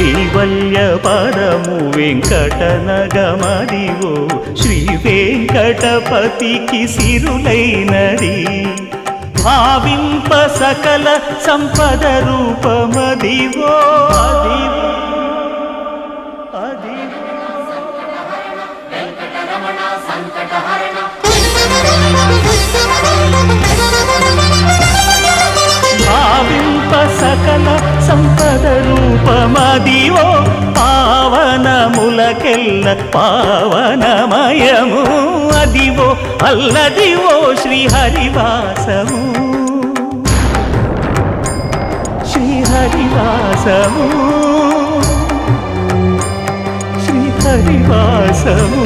కైవల్య పదము వెంకటనగమదివో శ్రీ వెంకటపతికి సిరులైనది భావింప సకల సంపద రూపమదివో అదివో భావింప సకల సంపద రూపమదివో పావనములకెల్ల పావనమయము అదివో అల్లదివో శ్రీహరివాసము శ్రీహరివాసము శ్రీహరివాసము